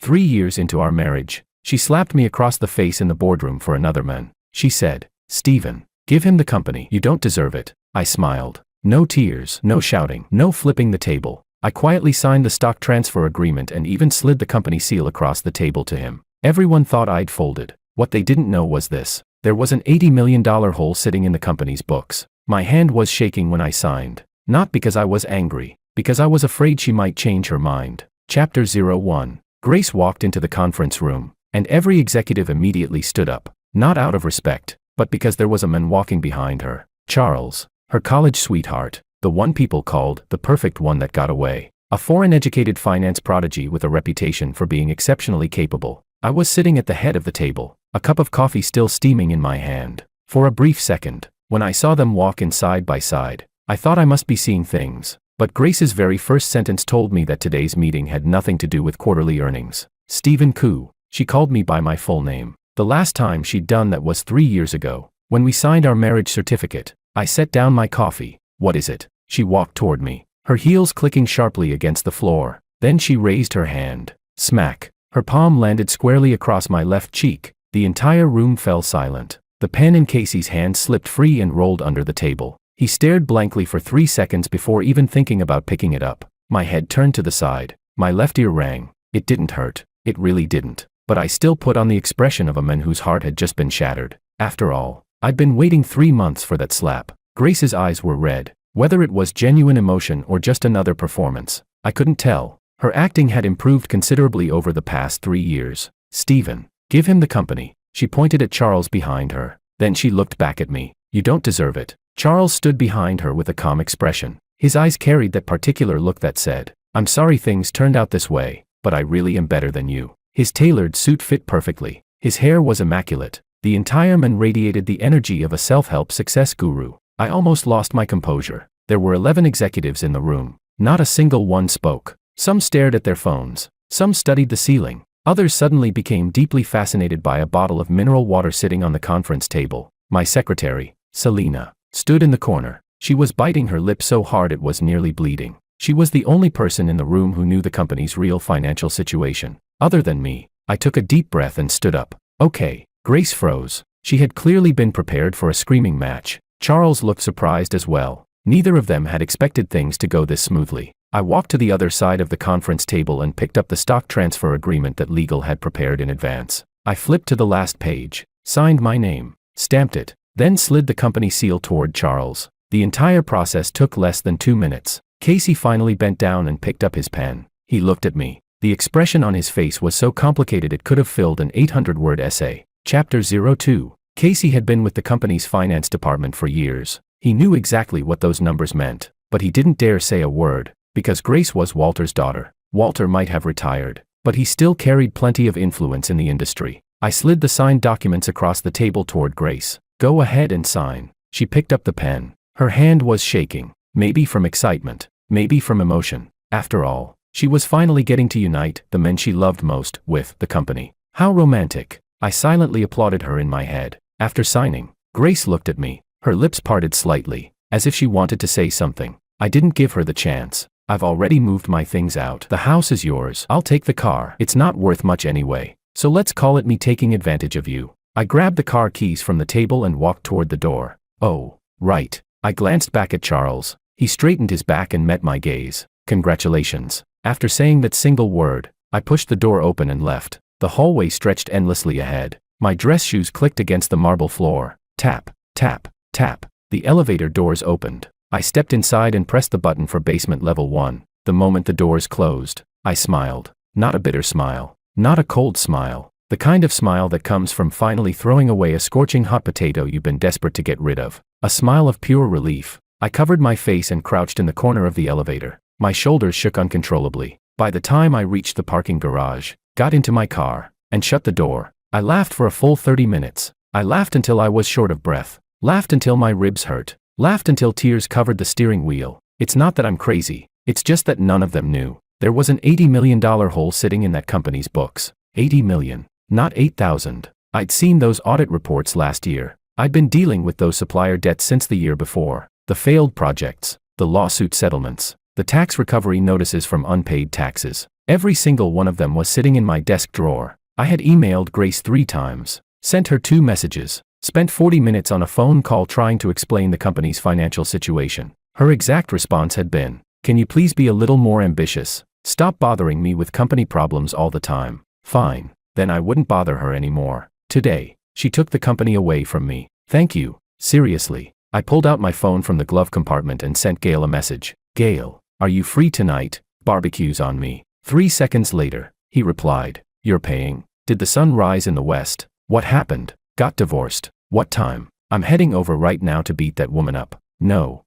3 years into our marriage, she slapped me across the face in the boardroom for another man. She said, "Stephen, give him the company. You don't deserve it." I smiled. No tears, no shouting, no flipping the table. I quietly signed the stock transfer agreement and even slid the company seal across the table to him. Everyone thought I'd folded. What they didn't know was this. There was an $80 million hole sitting in the company's books. My hand was shaking when I signed. Not because I was angry, because I was afraid she might change her mind. Chapter 01. Grace walked into the conference room, and every executive immediately stood up. Not out of respect, but because there was a man walking behind her. Charles, her college sweetheart, the one people called the perfect one that got away. A foreign-educated finance prodigy with a reputation for being exceptionally capable. I was sitting at the head of the table, a cup of coffee still steaming in my hand. For a brief second, when I saw them walk in side by side, I thought I must be seeing things. But Grace's very first sentence told me that today's meeting had nothing to do with quarterly earnings. Stephen Koo. She called me by my full name. The last time she'd done that was 3 years ago, when we signed our marriage certificate. I set down my coffee. "What is it?" She walked toward me, her heels clicking sharply against the floor. Then she raised her hand. Smack. Her palm landed squarely across my left cheek. The entire room fell silent. The pen in Casey's hand slipped free and rolled under the table. He stared blankly for 3 seconds before even thinking about picking it up. My head turned to the side. My left ear rang. It didn't hurt. It really didn't. But I still put on the expression of a man whose heart had just been shattered. After all, I'd been waiting 3 months for that slap. Grace's eyes were red. Whether it was genuine emotion or just another performance, I couldn't tell. Her acting had improved considerably over the past 3 years. "Stephen, give him the company." She pointed at Charles behind her. Then she looked back at me. "You don't deserve it." Charles stood behind her with a calm expression. His eyes carried that particular look that said, "I'm sorry things turned out this way, but I really am better than you." His tailored suit fit perfectly. His hair was immaculate. The entire man radiated the energy of a self-help success guru. I almost lost my composure. There were 11 executives in the room. Not a single one spoke. Some stared at their phones. Some studied the ceiling. Others suddenly became deeply fascinated by a bottle of mineral water sitting on the conference table. My secretary, Selena, stood in the corner. She was biting her lip so hard it was nearly bleeding. She was the only person in the room who knew the company's real financial situation. Other than me, I took a deep breath and stood up. "Okay." Grace froze. She had clearly been prepared for a screaming match. Charles looked surprised as well. Neither of them had expected things to go this smoothly. I walked to the other side of the conference table and picked up the stock transfer agreement that legal had prepared in advance. I flipped to the last page, signed my name, stamped it, then slid the company seal toward Charles. The entire process took less than 2 minutes. Casey finally bent down and picked up his pen. He looked at me. The expression on his face was so complicated it could have filled an 800-word essay. Chapter 02. Casey had been with the company's finance department for years. He knew exactly what those numbers meant, but he didn't dare say a word, because Grace was Walter's daughter. Walter might have retired, but he still carried plenty of influence in the industry. I slid the signed documents across the table toward Grace. "Go ahead and sign." She picked up the pen. Her hand was shaking, maybe from excitement, maybe from emotion. After all, she was finally getting to unite the men she loved most with the company. How romantic. I silently applauded her in my head. After signing, Grace looked at me. Her lips parted slightly, as if she wanted to say something. I didn't give her the chance. "I've already moved my things out. The house is yours. I'll take the car. It's not worth much anyway. So let's call it me taking advantage of you." I grabbed the car keys from the table and walked toward the door. "Oh, right." I glanced back at Charles. He straightened his back and met my gaze. "Congratulations." After saying that single word, I pushed the door open and left. The hallway stretched endlessly ahead. My dress shoes clicked against the marble floor. Tap, tap, tap. The elevator doors opened. I stepped inside and pressed the button for basement level 1. The moment the doors closed, I smiled. Not a bitter smile. Not a cold smile. The kind of smile that comes from finally throwing away a scorching hot potato you've been desperate to get rid of. A smile of pure relief. I covered my face and crouched in the corner of the elevator. My shoulders shook uncontrollably. By the time I reached the parking garage, got into my car, and shut the door, I laughed for a full 30 minutes. I laughed until I was short of breath. Laughed until my ribs hurt. Laughed until tears covered the steering wheel. It's not that I'm crazy. It's just that none of them knew. There was an $80 million hole sitting in that company's books. 80 million. Not 8,000. I'd seen those audit reports last year. I'd been dealing with those supplier debts since the year before. The failed projects. The lawsuit settlements. The tax recovery notices from unpaid taxes. Every single one of them was sitting in my desk drawer. I had emailed Grace 3 times, sent her 2 messages, spent 40 minutes on a phone call trying to explain the company's financial situation. Her exact response had been, "Can you please be a little more ambitious? Stop bothering me with company problems all the time." Fine, then I wouldn't bother her anymore. Today, she took the company away from me. Thank you. Seriously. I pulled out my phone from the glove compartment and sent Gail a message. "Gail, are you free tonight? Barbecue's on me." 3 seconds later, he replied, "You're paying. Did the sun rise in the west? What happened? Got divorced? What time? I'm heading over right now to beat that woman up." No.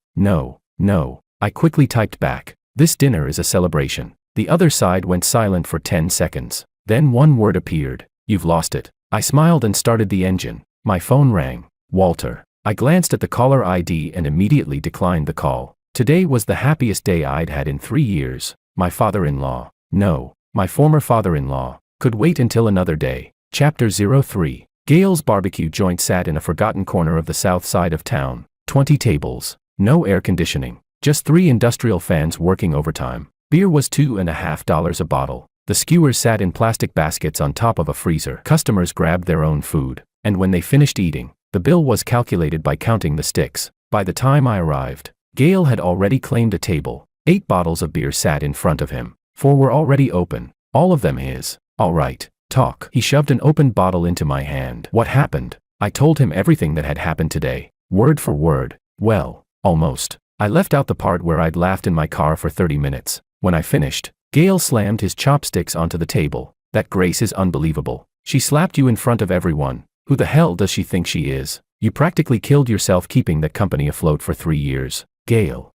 I quickly typed back, "This dinner is a celebration." The other side went silent for 10 seconds. Then one word appeared, "You've lost it." I smiled and started the engine. My phone rang. Walter. I glanced at the caller ID and immediately declined the call. Today was the happiest day I'd had in 3 years. My father-in-law. No, my former father-in-law. Could wait until another day. Chapter 03. Gail's barbecue joint sat in a forgotten corner of the south side of town. 20 tables. No air conditioning. Just 3 industrial fans working overtime. Beer was $2.50 a bottle. The skewers sat in plastic baskets on top of a freezer. Customers grabbed their own food. And when they finished eating, the bill was calculated by counting the sticks. By the time I arrived, Gail had already claimed a table. 8 bottles of beer sat in front of him. 4 were already open. All of them his. "All right, talk." He shoved an open bottle into my hand. "What happened?" I told him everything that had happened today. Word for word. Well, almost. I left out the part where I'd laughed in my car for 30 minutes. When I finished, Gail slammed his chopsticks onto the table. "That Grace is unbelievable. She slapped you in front of everyone. Who the hell does she think she is? You practically killed yourself keeping that company afloat for 3 years. Gail.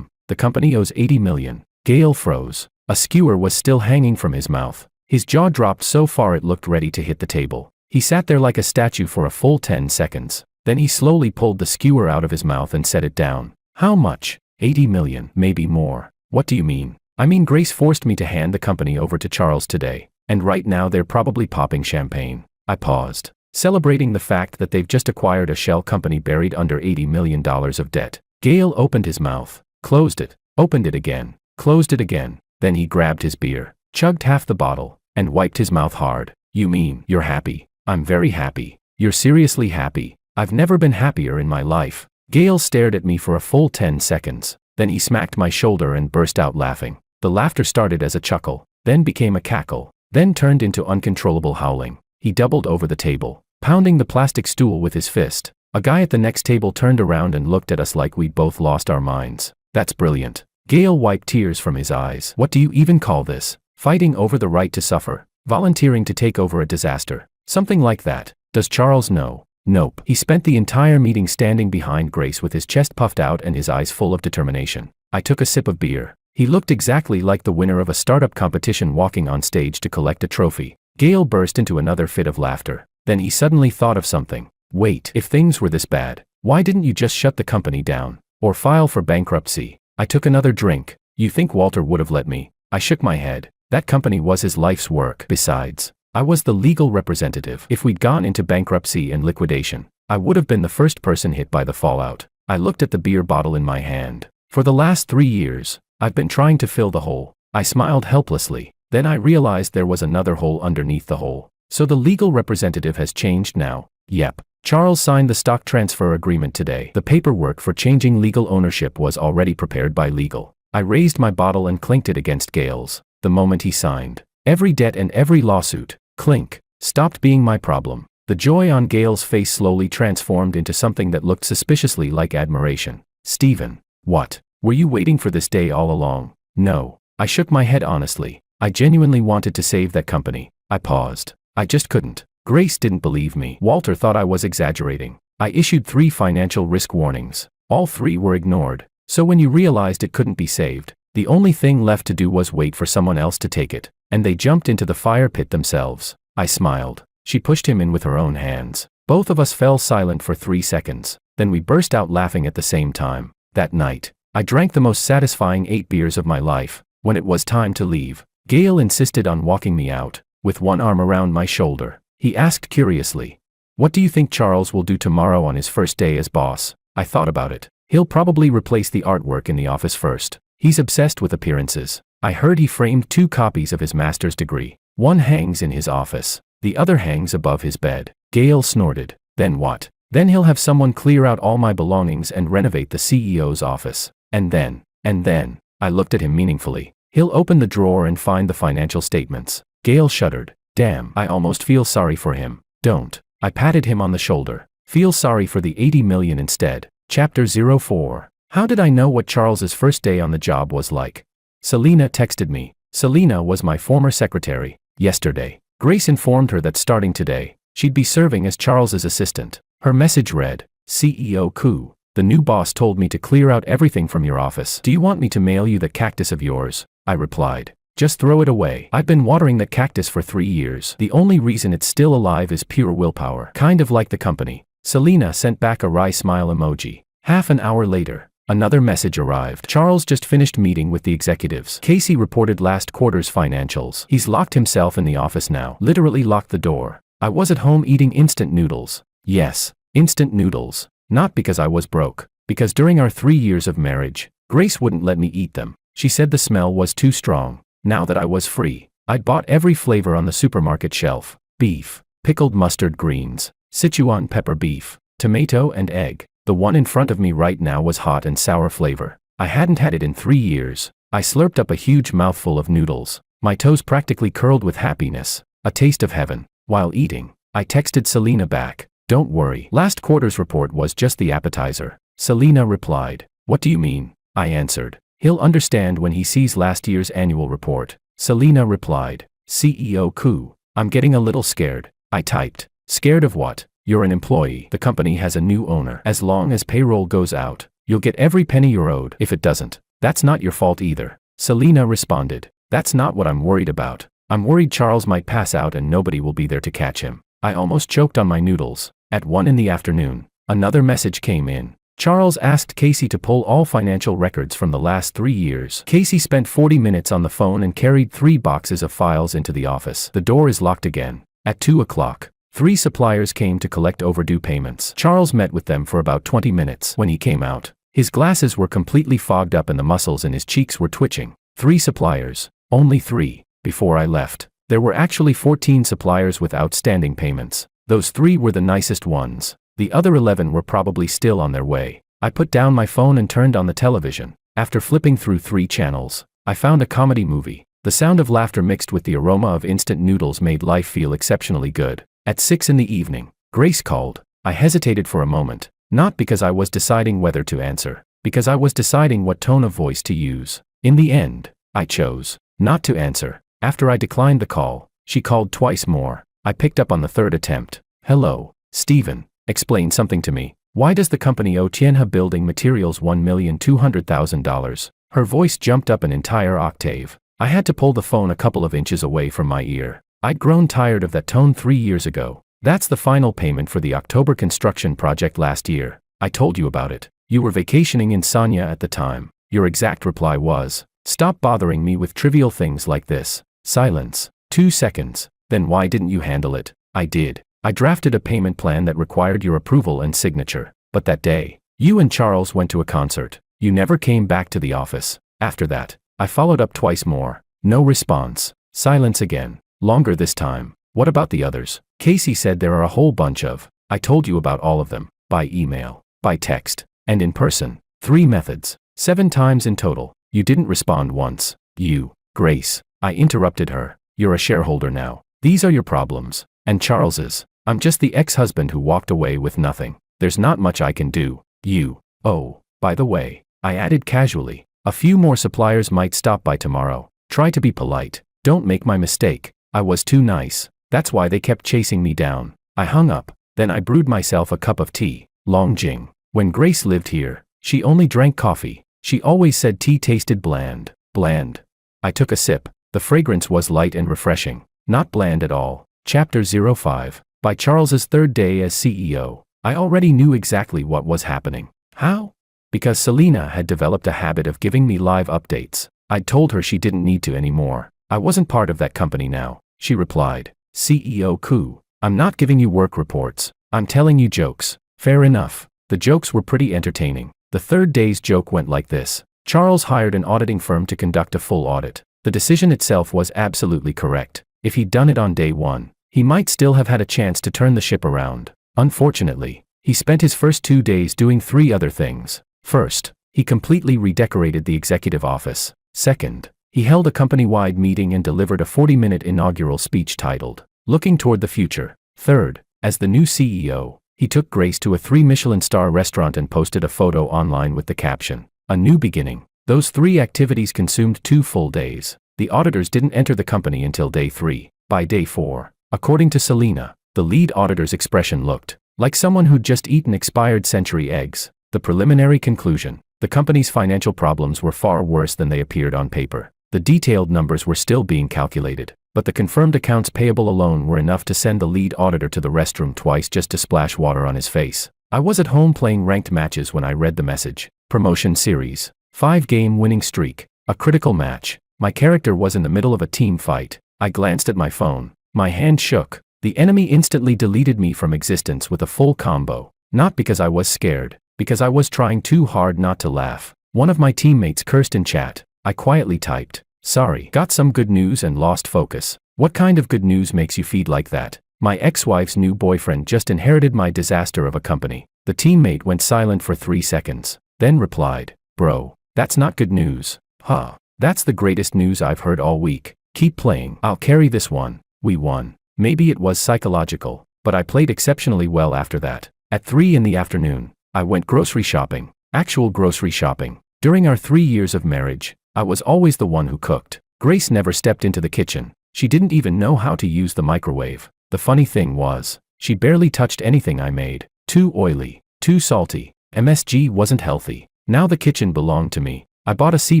The company owes $80 million. Gail froze. A skewer was still hanging from his mouth. His jaw dropped so far it looked ready to hit the table. He sat there like a statue for a full 10 seconds. Then he slowly pulled the skewer out of his mouth and set it down. "How much?" $80 million, maybe more. "What do you mean?" "I mean Grace forced me to hand the company over to Charles today, and right now they're probably popping champagne." I paused, celebrating the fact that they've just acquired a shell company buried under $80 million of debt. Gail opened his mouth, closed it, opened it again, closed it again. Then he grabbed his beer, chugged half the bottle, and wiped his mouth hard. "You mean you're happy?" "I'm very happy." "You're seriously happy?" "I've never been happier in my life." Gail stared at me for a full 10 seconds. Then he smacked my shoulder and burst out laughing. The laughter started as a chuckle, then became a cackle, then turned into uncontrollable howling. He doubled over the table, pounding the plastic stool with his fist. A guy at the next table turned around and looked at us like we'd both lost our minds. "That's brilliant." Gail wiped tears from his eyes. "What do you even call this? Fighting over the right to suffer? Volunteering to take over a disaster? Something like that. Does Charles know?" "Nope." He spent the entire meeting standing behind Grace with his chest puffed out and his eyes full of determination. I took a sip of beer. He looked exactly like the winner of a startup competition walking on stage to collect a trophy. Gail burst into another fit of laughter. Then he suddenly thought of something. "Wait, if things were this bad, why didn't you just shut the company down? Or file for bankruptcy?" I took another drink. "You think Walter would have let me?" I shook my head. That company was his life's work. Besides, I was the legal representative. If we'd gone into bankruptcy and liquidation, I would have been the first person hit by the fallout. I looked at the beer bottle in my hand. "For the last 3 years, I've been trying to fill the hole." I smiled helplessly. Then I realized there was another hole underneath the hole. "So the legal representative has changed now?" "Yep. Charles signed the stock transfer agreement today. The paperwork for changing legal ownership was already prepared by legal." I raised my bottle and clinked it against Gail's. The moment he signed, every debt and every lawsuit, clink, stopped being my problem. The joy on Gail's face slowly transformed into something that looked suspiciously like admiration. "Stephen, what? Were you waiting for this day all along?" "No." I shook my head honestly. I genuinely wanted to save that company. I paused. I just couldn't. Grace didn't believe me. Walter thought I was exaggerating. I issued 3 financial risk warnings. All 3 were ignored. So when you realized it couldn't be saved, the only thing left to do was wait for someone else to take it. And they jumped into the fire pit themselves. I smiled. She pushed him in with her own hands. Both of us fell silent for 3 seconds. Then we burst out laughing at the same time. That night, I drank the most satisfying 8 beers of my life. When it was time to leave, Gail insisted on walking me out, with one arm around my shoulder. He asked curiously, "What do you think Charles will do tomorrow on his first day as boss?" I thought about it. "He'll probably replace the artwork in the office first." He's obsessed with appearances. I heard he framed 2 copies of his master's degree. One hangs in his office. The other hangs above his bed. Gail snorted. Then what? Then he'll have someone clear out all my belongings and renovate the CEO's office. And then, I looked at him meaningfully. He'll open the drawer and find the financial statements. Gail shuddered. Damn, I almost feel sorry for him. Don't. I patted him on the shoulder. Feel sorry for the 80 million instead. Chapter 04. How did I know what Charles's first day on the job was like? Selena texted me. Selena was my former secretary. Yesterday, Grace informed her that starting today, she'd be serving as Charles's assistant. Her message read, CEO Koo, the new boss told me to clear out everything from your office. Do you want me to mail you that cactus of yours? I replied. Just throw it away. I've been watering that cactus for 3 years. The only reason it's still alive is pure willpower. Kind of like the company. Selena sent back a wry smile emoji. Half an hour later, another message arrived. Charles just finished meeting with the executives. Casey reported last quarter's financials. He's locked himself in the office now. Literally locked the door. I was at home eating instant noodles. Yes, instant noodles. Not because I was broke. Because during our 3 years of marriage, Grace wouldn't let me eat them. She said the smell was too strong. Now that I was free, I'd bought every flavor on the supermarket shelf. Beef, pickled mustard greens, Sichuan pepper beef, tomato and egg. The one in front of me right now was hot and sour flavor. I hadn't had it in 3 years. I slurped up a huge mouthful of noodles. My toes practically curled with happiness. A taste of heaven. While eating, I texted Selena back. Don't worry. Last quarter's report was just the appetizer. Selena replied. What do you mean? I answered. He'll understand when he sees last year's annual report. Selena replied. CEO Koo, I'm getting a little scared. I typed. Scared of what? You're an employee. The company has a new owner. As long as payroll goes out, you'll get every penny you're owed. If it doesn't, that's not your fault either. Selena responded. That's not what I'm worried about. I'm worried Charles might pass out and nobody will be there to catch him. I almost choked on my noodles. At 1 in the afternoon, another message came in. Charles asked Casey to pull all financial records from the last 3 years. Casey spent 40 minutes on the phone and carried 3 boxes of files into the office. The door is locked again. At 2 o'clock, 3 suppliers came to collect overdue payments. Charles met with them for about 20 minutes. When he came out, his glasses were completely fogged up and the muscles in his cheeks were twitching. 3 suppliers. Only 3. Before I left, there were actually 14 suppliers with outstanding payments. Those 3 were the nicest ones. The other 11 were probably still on their way. I put down my phone and turned on the television. After flipping through 3 channels, I found a comedy movie. The sound of laughter mixed with the aroma of instant noodles made life feel exceptionally good. At 6 in the evening, Grace called. I hesitated for a moment, not because I was deciding whether to answer, because I was deciding what tone of voice to use. In the end, I chose not to answer. After I declined the call, she called twice more. I picked up on the 3rd attempt. Hello, Stephen. Explain something to me. Why does the company owe Tianhe Building Materials $1,200,000? Her voice jumped up an entire octave. I had to pull the phone a couple of inches away from my ear. I'd grown tired of that tone 3 years ago. That's the final payment for the October construction project last year. I told you about it. You were vacationing in Sanya at the time. Your exact reply was, stop bothering me with trivial things like this. Silence. 2 seconds. Then why didn't you handle it? I did. I drafted a payment plan that required your approval and signature. But that day, you and Charles went to a concert. You never came back to the office. After that, I followed up twice more. No response. Silence again. Longer this time. What about the others? Casey said there are a whole bunch of. I told you about all of them. By email, by text, and in person. 3 methods. 7 times in total. You didn't respond once. You, Grace. I interrupted her. You're a shareholder now. These are your problems. And Charles's. I'm just the ex-husband who walked away with nothing. There's not much I can do. You. Oh, by the way, I added casually. A few more suppliers might stop by tomorrow. Try to be polite. Don't make my mistake. I was too nice. That's why they kept chasing me down. I hung up. Then I brewed myself a cup of tea. Long Jing. When Grace lived here, she only drank coffee. She always said tea tasted bland. Bland. I took a sip. The fragrance was light and refreshing. Not bland at all. Chapter 05. By Charles's 3rd day as CEO, I already knew exactly what was happening. How? Because Selena had developed a habit of giving me live updates. I'd told her she didn't need to anymore. I wasn't part of that company now. She replied, CEO Koo, I'm not giving you work reports. I'm telling you jokes. Fair enough. The jokes were pretty entertaining. The 3rd day's joke went like this. Charles hired an auditing firm to conduct a full audit. The decision itself was absolutely correct. If he'd done it on day one, he might still have had a chance to turn the ship around. Unfortunately, he spent his first 2 days doing 3 other things. First, he completely redecorated the executive office. Second, he held a company-wide meeting and delivered a 40-minute inaugural speech titled, "Looking Toward the Future." Third, as the new CEO, he took Grace to a 3-Michelin-star restaurant and posted a photo online with the caption, "A New Beginning." Those 3 activities consumed 2 full days. The auditors didn't enter the company until day 3. By day 4, according to Selena, the lead auditor's expression looked like someone who'd just eaten expired century eggs. The preliminary conclusion: the company's financial problems were far worse than they appeared on paper. The detailed numbers were still being calculated, but the confirmed accounts payable alone were enough to send the lead auditor to the restroom twice just to splash water on his face. I was at home playing ranked matches when I read the message. Promotion series. 5-game winning streak. A critical match. My character was in the middle of a team fight. I glanced at my phone. My hand shook. The enemy instantly deleted me from existence with a full combo. Not because I was scared, because I was trying too hard not to laugh. One of my teammates cursed in chat. I quietly typed, "Sorry, got some good news," and lost focus. What kind of good news makes you feed like that? My ex-wife's new boyfriend just inherited my disaster of a company. The teammate went silent for 3 seconds, then replied, "Bro, that's not good news." Huh. That's the greatest news I've heard all week. Keep playing. I'll carry this one. We won. Maybe it was psychological, but I played exceptionally well after that. At 3 in the afternoon, I went grocery shopping. Actual grocery shopping. During our 3 years of marriage, I was always the one who cooked. Grace never stepped into the kitchen. She didn't even know how to use the microwave. The funny thing was, she barely touched anything I made. Too oily, too salty. MSG wasn't healthy. Now the kitchen belonged to me. I bought a sea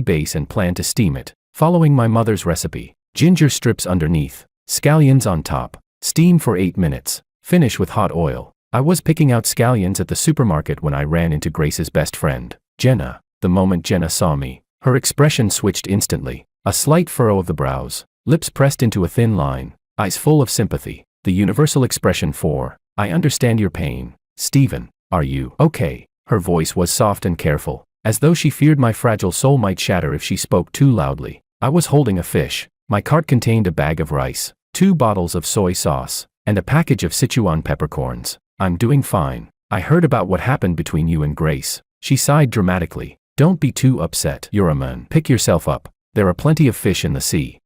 base and planned to steam it, following my mother's recipe. Ginger strips underneath, scallions on top, steam for 8 minutes, finish with hot oil. I was picking out scallions at the supermarket when I ran into Grace's best friend, Jenna. The moment Jenna saw me, her expression switched instantly. A slight furrow of the brows, lips pressed into a thin line, eyes full of sympathy. The universal expression for, "I understand your pain. Steven, are you okay?" Her voice was soft and careful, as though she feared my fragile soul might shatter if she spoke too loudly. I was holding a fish. My cart contained a bag of rice, 2 bottles of soy sauce, and a package of Sichuan peppercorns. "I'm doing fine. I heard about what happened between you and Grace." She sighed dramatically. "Don't be too upset. You're a man. Pick yourself up. There are plenty of fish in the sea."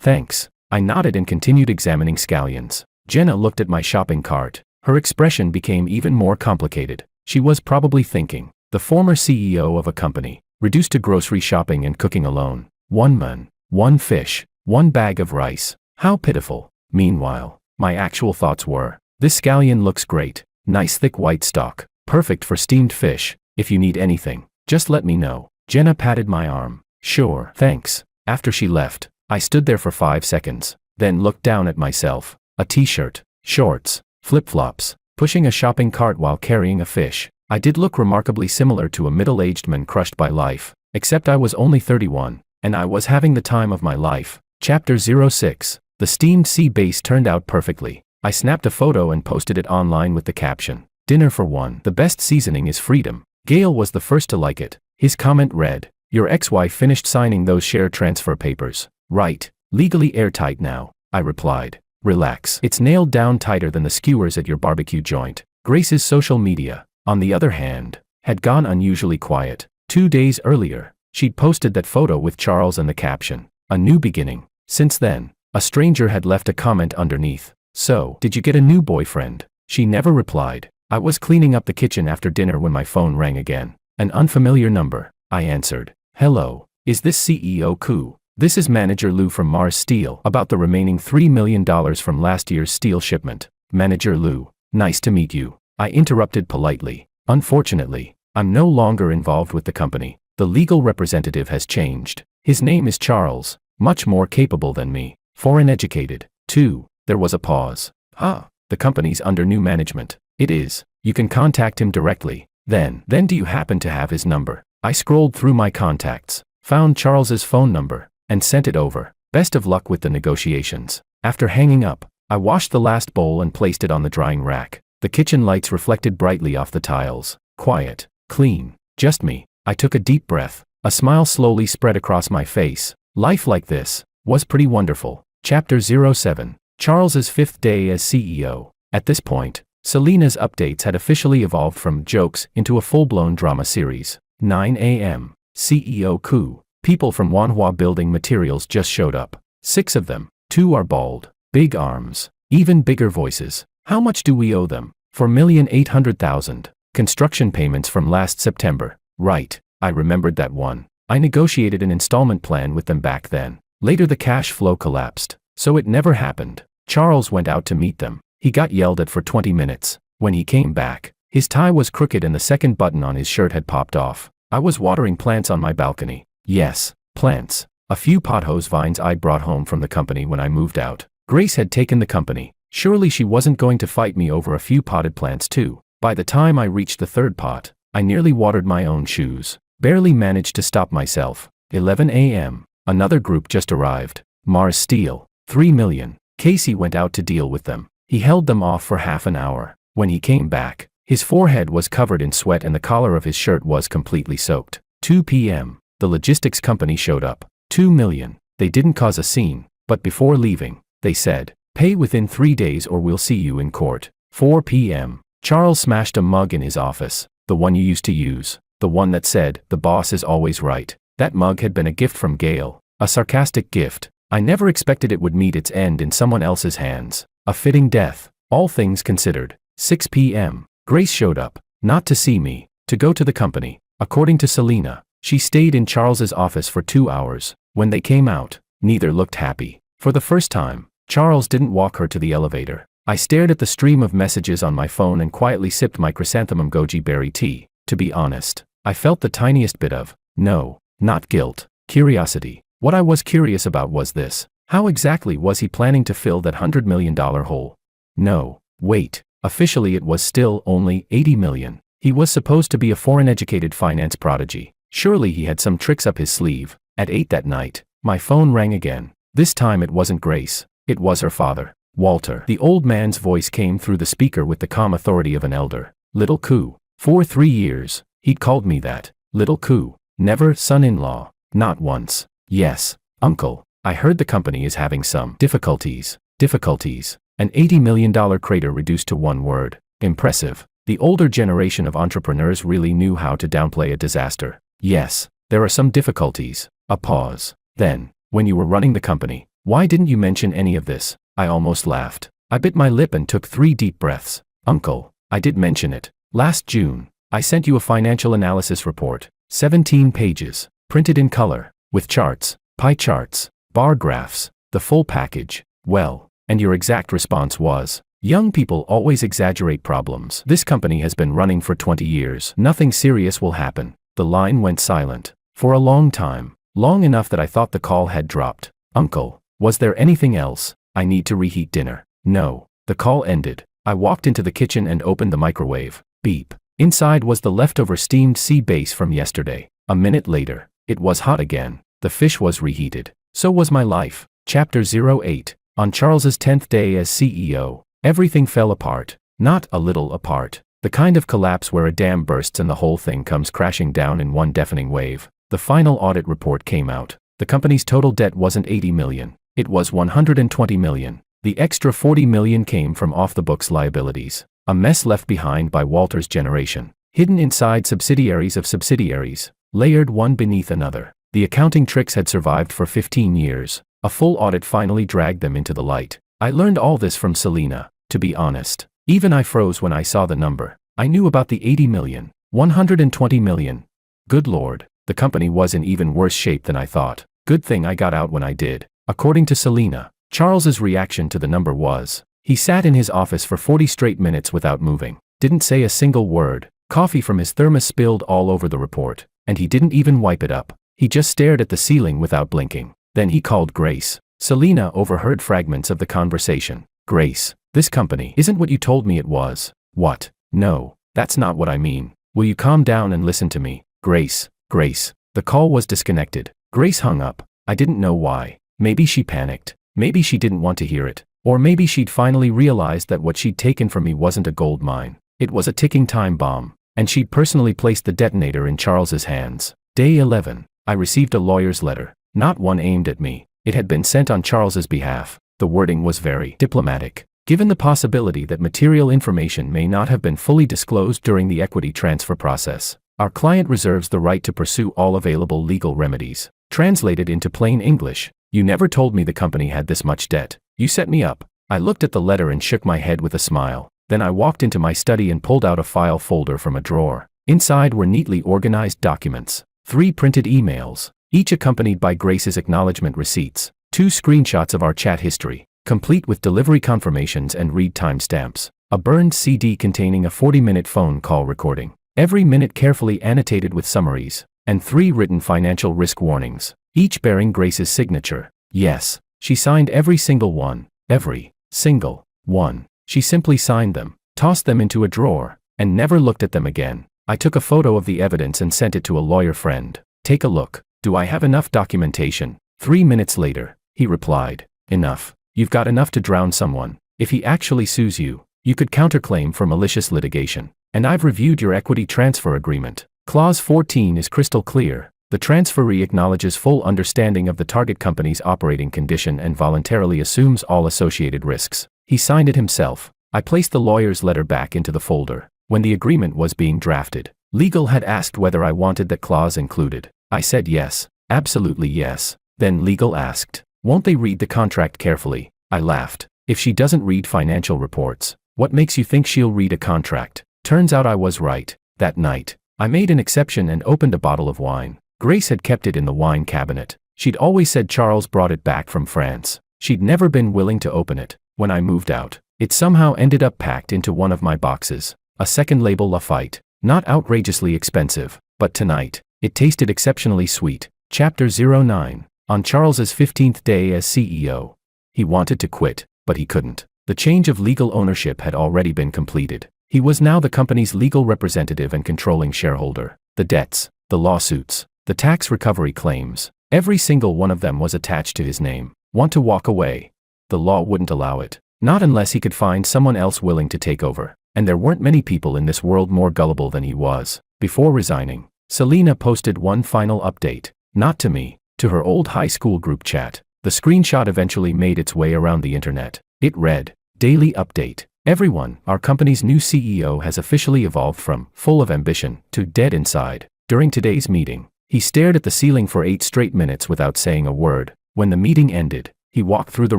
Thanks." I nodded and continued examining scallions. Jenna looked at my shopping cart. Her expression became even more complicated. She was probably thinking, the former CEO of a company, reduced to grocery shopping and cooking alone. 1 man, 1 fish, 1 bag of rice. How pitiful. Meanwhile, my actual thoughts were, this scallion looks great. Nice thick white stock. Perfect for steamed fish. If you need anything, just let me know. Jenna patted my arm. "Sure, thanks." After she left, I stood there for 5 seconds, then looked down at myself. A t-shirt, shorts, flip-flops, pushing a shopping cart while carrying a fish. I did look remarkably similar to a middle-aged man crushed by life, except I was only 31, and I was having the time of my life. Chapter 06. The steamed sea base turned out perfectly. I snapped a photo and posted it online with the caption, "Dinner for one. The best seasoning is freedom." Gail was the first to like it. His comment read, "Your ex-wife finished signing those share transfer papers, right? Legally airtight now." I replied, "Relax. It's nailed down tighter than the skewers at your barbecue joint." Grace's social media, on the other hand, had gone unusually quiet. 2 days earlier, she'd posted that photo with Charles and the caption, "A New Beginning." Since then, a stranger had left a comment underneath. "So, did you get a new boyfriend?" She never replied. I was cleaning up the kitchen after dinner when my phone rang again. An unfamiliar number. I answered. "Hello, is this CEO Koo? This is Manager Lou from Mars Steel about the remaining $3 million from last year's steel shipment." "Manager Lou, nice to meet you." I interrupted politely. "Unfortunately, I'm no longer involved with the company. The legal representative has changed. His name is Charles, much more capable than me, foreign educated, too." There was a pause. The company's under new management." "It is. You can contact him directly." Then do you happen to have his number?" I scrolled through my contacts, found Charles's phone number, and sent it over. "Best of luck with the negotiations." After hanging up, I washed the last bowl and placed it on the drying rack. The kitchen lights reflected brightly off the tiles. Quiet, clean, just me. I took a deep breath. A smile slowly spread across my face. Life like this was pretty wonderful. Chapter 07. Charles's 5th day as CEO. At this point, Selena's updates had officially evolved from jokes into a full-blown drama series. 9 a.m. CEO coup. People from Wanhua Building Materials just showed up. 6 of them. 2 are bald. Big arms. Even bigger voices. How much do we owe them? $4,800,000. Construction payments from last September. Right. I remembered that one. I negotiated an installment plan with them back then. Later the cash flow collapsed, so it never happened. Charles went out to meet them. He got yelled at for 20 minutes. When he came back, his tie was crooked and the second button on his shirt had popped off. I was watering plants on my balcony. Yes, plants. A few pothose vines I'd brought home from the company when I moved out. Grace had taken the company. Surely she wasn't going to fight me over a few potted plants too. By the time I reached the 3rd pot, I nearly watered my own shoes. Barely managed to stop myself. 11 a.m. Another group just arrived. Mars Steel. 3 million. Casey went out to deal with them. He held them off for half an hour. When he came back, his forehead was covered in sweat and the collar of his shirt was completely soaked. 2 p.m. The logistics company showed up. 2 million. They didn't cause a scene, but before leaving, they said, "Pay within 3 days or we'll see you in court." 4 p.m. Charles smashed a mug in his office. The one you used to use. The one that said, "The boss is always right." That mug had been a gift from Gail. A sarcastic gift. I never expected it would meet its end in someone else's hands. A fitting death, all things considered. 6 p.m. Grace showed up. Not to see me, to go to the company. According to Selena, she stayed in Charles's office for 2 hours. When they came out, neither looked happy. For the first time, Charles didn't walk her to the elevator. I stared at the stream of messages on my phone and quietly sipped my chrysanthemum goji berry tea. To be honest, I felt the tiniest bit of, no, not guilt, curiosity. What I was curious about was this. How exactly was he planning to fill that $100 million hole? No, wait, officially it was still only $80 million. He was supposed to be a foreign-educated finance prodigy. Surely he had some tricks up his sleeve. At 8 that night, my phone rang again. This time it wasn't Grace. It was her father, Walter. The old man's voice came through the speaker with the calm authority of an elder. Little Coo. For 3 years, he'd called me that. Little Coo. Never son-in-law. Not once. Yes, uncle. I heard the company is having some difficulties. Difficulties. An $80 million crater reduced to one word. Impressive. The older generation of entrepreneurs really knew how to downplay a disaster. Yes, there are some difficulties. A pause. Then, when you were running the company, why didn't you mention any of this? I almost laughed. I bit my lip and took 3 deep breaths. Uncle, I did mention it. Last June, I sent you a financial analysis report. 17 pages. Printed in color. With charts, pie charts, bar graphs, the full package. Well, and your exact response was, young people always exaggerate problems. This company has been running for 20 years. Nothing serious will happen. The line went silent. For a long time. Long enough that I thought the call had dropped. Uncle, was there anything else? I need to reheat dinner. No. The call ended. I walked into the kitchen and opened the microwave. Beep. Inside was the leftover steamed sea bass from yesterday. A minute later, it was hot again. The fish was reheated. So was my life. Chapter 08. On Charles's 10th day as CEO, everything fell apart. Not a little apart. The kind of collapse where a dam bursts and the whole thing comes crashing down in one deafening wave. The final audit report came out. The company's total debt wasn't $80 million. It was $120 million. The extra $40 million came from off-the-books liabilities. A mess left behind by Walter's generation. Hidden inside subsidiaries of subsidiaries. Layered one beneath another. The accounting tricks had survived for 15 years. A full audit finally dragged them into the light. I learned all this from Selena. To be honest, even I froze when I saw the number. I knew about the $80 million. $120 million. Good Lord, the company was in even worse shape than I thought. Good thing I got out when I did. According to Selena, Charles's reaction to the number was, he sat in his office for 40 straight minutes without moving. Didn't say a single word. Coffee from his thermos spilled all over the report. And he didn't even wipe it up. He just stared at the ceiling without blinking. Then he called Grace. Selena overheard fragments of the conversation. Grace, this company isn't what you told me it was. What? No, that's not what I mean. Will you calm down and listen to me? Grace. The call was disconnected. Grace hung up. I didn't know why. Maybe she panicked. Maybe she didn't want to hear it. Or maybe she'd finally realized that what she'd taken from me wasn't a gold mine. It was a ticking time bomb. And she'd personally placed the detonator in Charles's hands. Day 11. I received a lawyer's letter, not one aimed at me. It had been sent on Charles's behalf. The wording was very diplomatic. Given the possibility that material information may not have been fully disclosed during the equity transfer process, our client reserves the right to pursue all available legal remedies. Translated into plain English, you never told me the company had this much debt. You set me up. I looked at the letter and shook my head with a smile. Then I walked into my study and pulled out a file folder from a drawer. Inside were neatly organized documents, 3 printed emails, each accompanied by Grace's acknowledgement receipts, 2 screenshots of our chat history, complete with delivery confirmations and read timestamps, a burned CD containing a 40-minute phone call recording, every minute carefully annotated with summaries, and 3 written financial risk warnings, each bearing Grace's signature. Yes, she signed every single one, every single one. She simply signed them, tossed them into a drawer, and never looked at them again. I took a photo of the evidence and sent it to a lawyer friend. Take a look. Do I have enough documentation? 3 minutes later, he replied. Enough. You've got enough to drown someone. If he actually sues you, you could counterclaim for malicious litigation. And I've reviewed your equity transfer agreement. Clause 14 is crystal clear. The transferee acknowledges full understanding of the target company's operating condition and voluntarily assumes all associated risks. He signed it himself. I placed the lawyer's letter back into the folder. When the agreement was being drafted, legal had asked whether I wanted that clause included. I said yes, absolutely yes. Then legal asked, won't they read the contract carefully? I laughed. If she doesn't read financial reports, what makes you think she'll read a contract? Turns out I was right. That night, I made an exception and opened a bottle of wine. Grace had kept it in the wine cabinet. She'd always said Charles brought it back from France. She'd never been willing to open it. When I moved out, it somehow ended up packed into one of my boxes. A second label Lafite, not outrageously expensive, but tonight, it tasted exceptionally sweet. Chapter 09. On Charles's 15th day as CEO. He wanted to quit, but he couldn't. The change of legal ownership had already been completed. He was now the company's legal representative and controlling shareholder. The debts, the lawsuits, the tax recovery claims, every single one of them was attached to his name. Want to walk away? The law wouldn't allow it. Not unless he could find someone else willing to take over. And there weren't many people in this world more gullible than he was. Before resigning, Selena posted one final update. Not to me, to her old high school group chat. The screenshot eventually made its way around the internet. It read, Daily Update. Everyone, our company's new CEO has officially evolved from full of ambition to dead inside. During today's meeting, he stared at the ceiling for 8 straight minutes without saying a word. When the meeting ended, he walked through the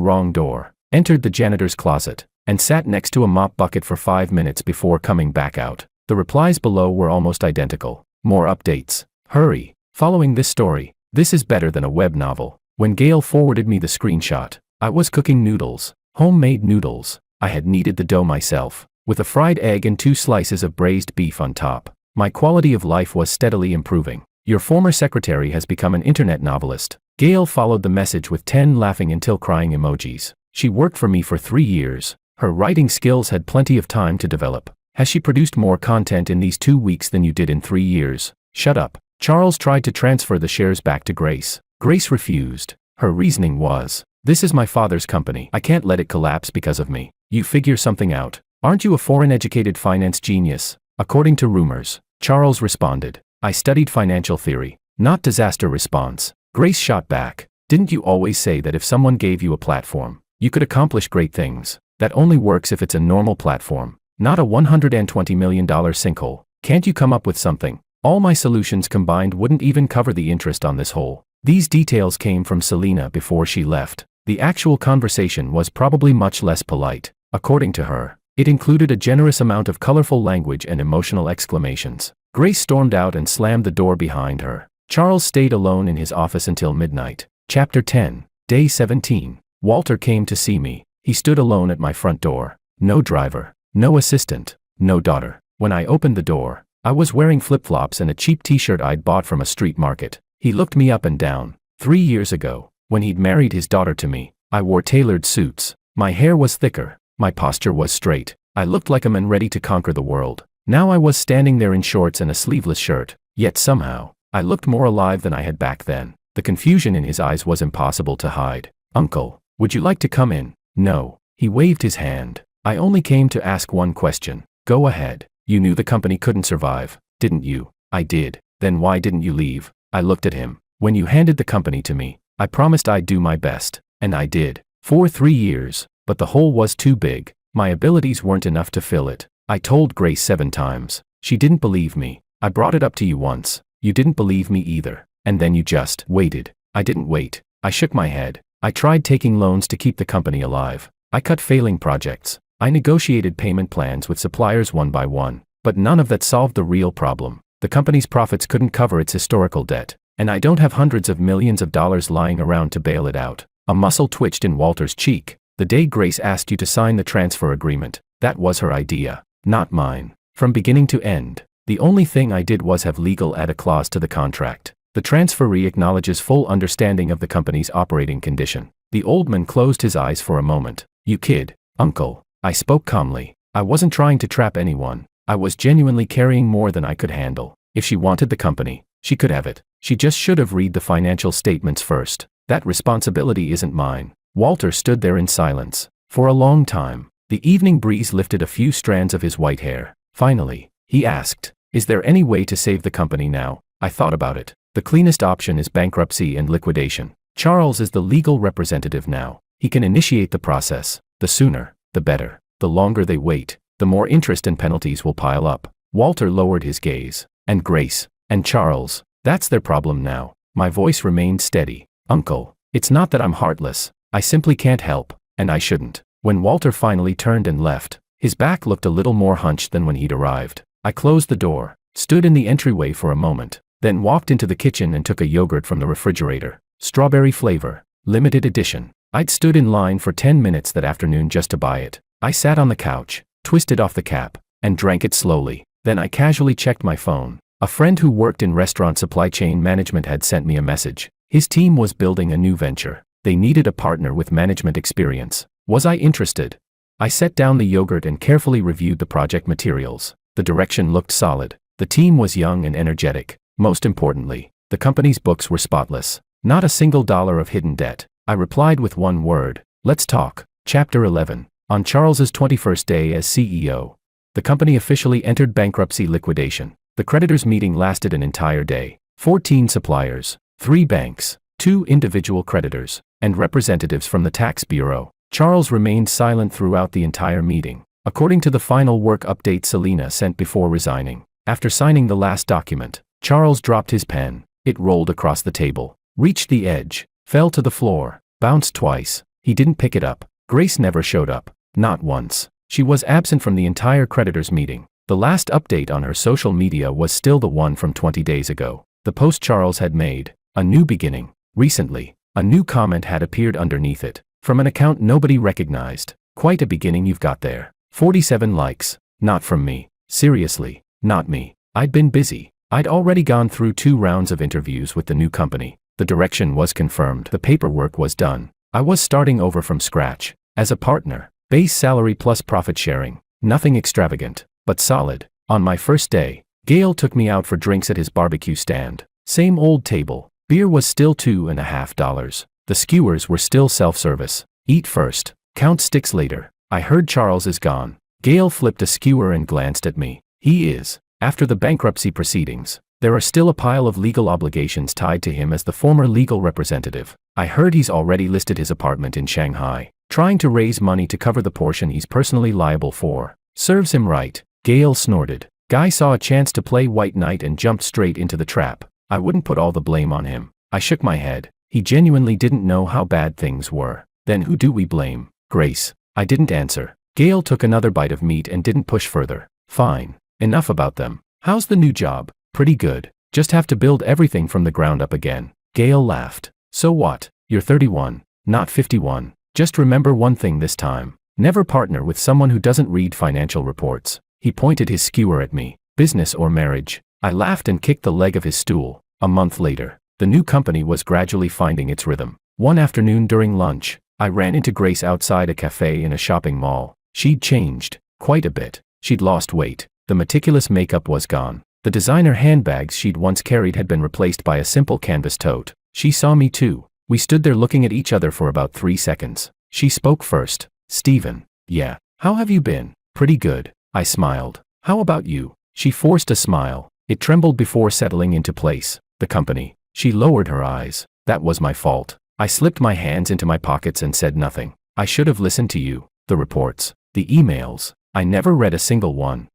wrong door, entered the janitor's closet, and sat next to a mop bucket for 5 minutes before coming back out. The replies below were almost identical. More updates. Hurry. Following this story, this is better than a web novel. When Gail forwarded me the screenshot, I was cooking noodles. Homemade noodles. I had kneaded the dough myself, with a fried egg and 2 slices of braised beef on top. My quality of life was steadily improving. Your former secretary has become an internet novelist. Gail followed the message with 10 laughing until crying emojis. She worked for me for 3 years. Her writing skills had plenty of time to develop. Has she produced more content in these 2 weeks than you did in 3 years? Shut up. Charles tried to transfer the shares back to Grace. Grace refused. Her reasoning was, this is my father's company. I can't let it collapse because of me. You figure something out. Aren't you a foreign-educated finance genius? According to rumors, Charles responded, I studied financial theory, not disaster response. Grace shot back, didn't you always say that if someone gave you a platform, you could accomplish great things? That only works if it's a normal platform, not a $120 million sinkhole. Can't you come up with something? All my solutions combined wouldn't even cover the interest on this hole. These details came from Selena before she left. The actual conversation was probably much less polite. According to her, it included a generous amount of colorful language and emotional exclamations. Grace stormed out and slammed the door behind her. Charles stayed alone in his office until midnight. Chapter 10. Day 17. Walter came to see me. He stood alone at my front door. No driver, no assistant, no daughter. When I opened the door, I was wearing flip-flops and a cheap t-shirt I'd bought from a street market. He looked me up and down. 3 years ago, when he'd married his daughter to me, I wore tailored suits. My hair was thicker. My posture was straight. I looked like a man ready to conquer the world. Now I was standing there in shorts and a sleeveless shirt. Yet somehow, I looked more alive than I had back then. The confusion in his eyes was impossible to hide. Uncle, would you like to come in? No. He waved his hand. I only came to ask one question. Go ahead. You knew the company couldn't survive, didn't you? I did. Then why didn't you leave? I looked at him. When you handed the company to me, I promised I'd do my best, and I did. For 3 years, but the hole was too big. My abilities weren't enough to fill it. I told Grace 7 times. She didn't believe me. I brought it up to you once. You didn't believe me either. And then you just waited. I didn't wait. I shook my head. I tried taking loans to keep the company alive. I cut failing projects. I negotiated payment plans with suppliers one by one. But none of that solved the real problem. The company's profits couldn't cover its historical debt. And I don't have hundreds of millions of dollars lying around to bail it out. A muscle twitched in Walter's cheek. The day Grace asked you to sign the transfer agreement, that was her idea, not mine. From beginning to end, the only thing I did was have legal add a clause to the contract. The transferee acknowledges full understanding of the company's operating condition. The old man closed his eyes for a moment. You kid, uncle. I spoke calmly. I wasn't trying to trap anyone. I was genuinely carrying more than I could handle. If she wanted the company, she could have it. She just should have read the financial statements first. That responsibility isn't mine. Walter stood there in silence. For a long time, the evening breeze lifted a few strands of his white hair. Finally, he asked, "Is there any way to save the company now?" I thought about it. The cleanest option is bankruptcy and liquidation. Charles is the legal representative now. He can initiate the process. The sooner, the better. The longer they wait, the more interest and penalties will pile up. Walter lowered his gaze. And Grace, and Charles, that's their problem now. My voice remained steady. Uncle, it's not that I'm heartless. I simply can't help, and I shouldn't. When Walter finally turned and left, his back looked a little more hunched than when he'd arrived. I closed the door, stood in the entryway for a moment, then walked into the kitchen and took a yogurt from the refrigerator. Strawberry flavor, limited edition. I'd stood in line for 10 minutes that afternoon just to buy it. I sat on the couch, twisted off the cap, and drank it slowly. Then I casually checked my phone. A friend who worked in restaurant supply chain management had sent me a message. His team was building a new venture. They needed a partner with management experience. Was I interested? I set down the yogurt and carefully reviewed the project materials. The direction looked solid. The team was young and energetic. Most importantly, the company's books were spotless. Not a single dollar of hidden debt. I replied with one word. Let's talk. Chapter 11. On Charles's 21st day as CEO, the company officially entered bankruptcy liquidation. The creditors' meeting lasted an entire day. 14 suppliers, 3 banks, 2 individual creditors, and representatives from the tax bureau. Charles remained silent throughout the entire meeting. According to the final work update Selena sent before resigning, after signing the last document, Charles dropped his pen. It rolled across the table, reached the edge, fell to the floor, bounced twice. He didn't pick it up. Grace never showed up. Not once. She was absent from the entire creditors' meeting. The last update on her social media was still the one from 20 days ago. The post Charles had made, a new beginning. Recently, a new comment had appeared underneath it, from an account nobody recognized. Quite a beginning you've got there. 47 likes. Not from me. Seriously, not me. I'd been busy. I'd already gone through 2 rounds of interviews with the new company. The direction was confirmed. The paperwork was done. I was starting over from scratch. As a partner, base salary plus profit sharing. Nothing extravagant, but solid. On my first day, Gale took me out for drinks at his barbecue stand. Same old table. Beer was still $2.50. The skewers were still self-service. Eat first, count sticks later. I heard Charles is gone. Gale flipped a skewer and glanced at me. He is. After the bankruptcy proceedings, there are still a pile of legal obligations tied to him as the former legal representative. I heard he's already listed his apartment in Shanghai, trying to raise money to cover the portion he's personally liable for. Serves him right. Gale snorted. Guy saw a chance to play white knight and jumped straight into the trap. I wouldn't put all the blame on him. I shook my head. He genuinely didn't know how bad things were. Then who do we blame? Grace. I didn't answer. Gale took another bite of meat and didn't push further. Fine. Enough about them. How's the new job? Pretty good. Just have to build everything from the ground up again. Gale laughed. So what? You're 31, not 51. Just remember one thing this time. Never partner with someone who doesn't read financial reports. He pointed his skewer at me. Business or marriage? I laughed and kicked the leg of his stool. A month later, the new company was gradually finding its rhythm. One afternoon during lunch, I ran into Grace outside a cafe in a shopping mall. She'd changed, quite a bit. She'd lost weight. The meticulous makeup was gone. The designer handbags she'd once carried had been replaced by a simple canvas tote. She saw me too. We stood there looking at each other for about 3 seconds. She spoke first. Steven. Yeah. How have you been? Pretty good. I smiled. How about you? She forced a smile. It trembled before settling into place. The company. She lowered her eyes. That was my fault. I slipped my hands into my pockets and said nothing. I should have listened to you. The reports. The emails. I never read a single one.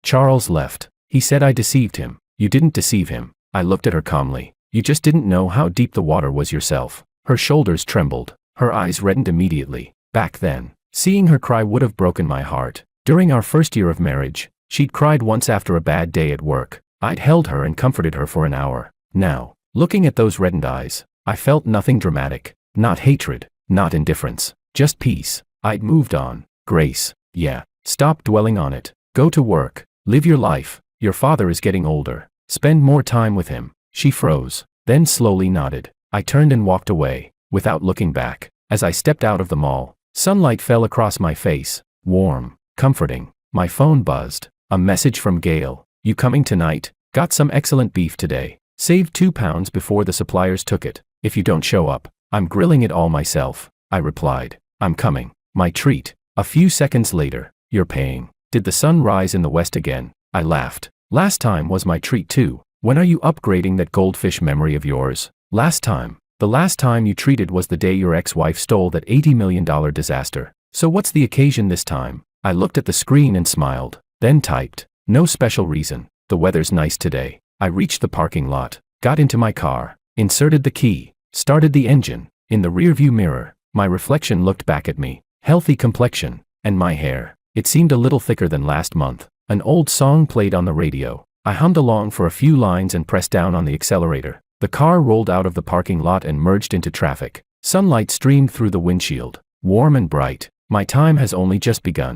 Charles left. He said I deceived him. You didn't deceive him. I looked at her calmly. You just didn't know how deep the water was yourself. Her shoulders trembled. Her eyes reddened immediately. Back then, seeing her cry would have broken my heart. During our first year of marriage, she'd cried once after a bad day at work. I'd held her and comforted her for an hour. Now, looking at those reddened eyes, I felt nothing dramatic. Not hatred, not indifference, just peace. I'd moved on. Grace. Yeah. Stop dwelling on it. Go to work. Live your life. Your father is getting older. Spend more time with him. She froze, then slowly nodded. I turned and walked away, without looking back. As I stepped out of the mall, sunlight fell across my face. Warm, comforting. My phone buzzed. A message from Gail. You coming tonight? Got some excellent beef today. Saved £2 before the suppliers took it. If you don't show up, I'm grilling it all myself. I replied. I'm coming. My treat. A few seconds later. You're paying. Did the sun rise in the west again? I laughed. Last time was my treat too. When are you upgrading that goldfish memory of yours? Last time. The last time you treated was the day your ex-wife stole that $80 million disaster. So what's the occasion this time? I looked at the screen and smiled, then typed. No special reason. The weather's nice today. I reached the parking lot, got into my car, inserted the key, started the engine. In the rearview mirror, my reflection looked back at me. Healthy complexion, and my hair. It seemed a little thicker than last month. An old song played on the radio. I hummed along for a few lines and pressed down on the accelerator. The car rolled out of the parking lot and merged into traffic. Sunlight streamed through the windshield, warm and bright. My time has only just begun.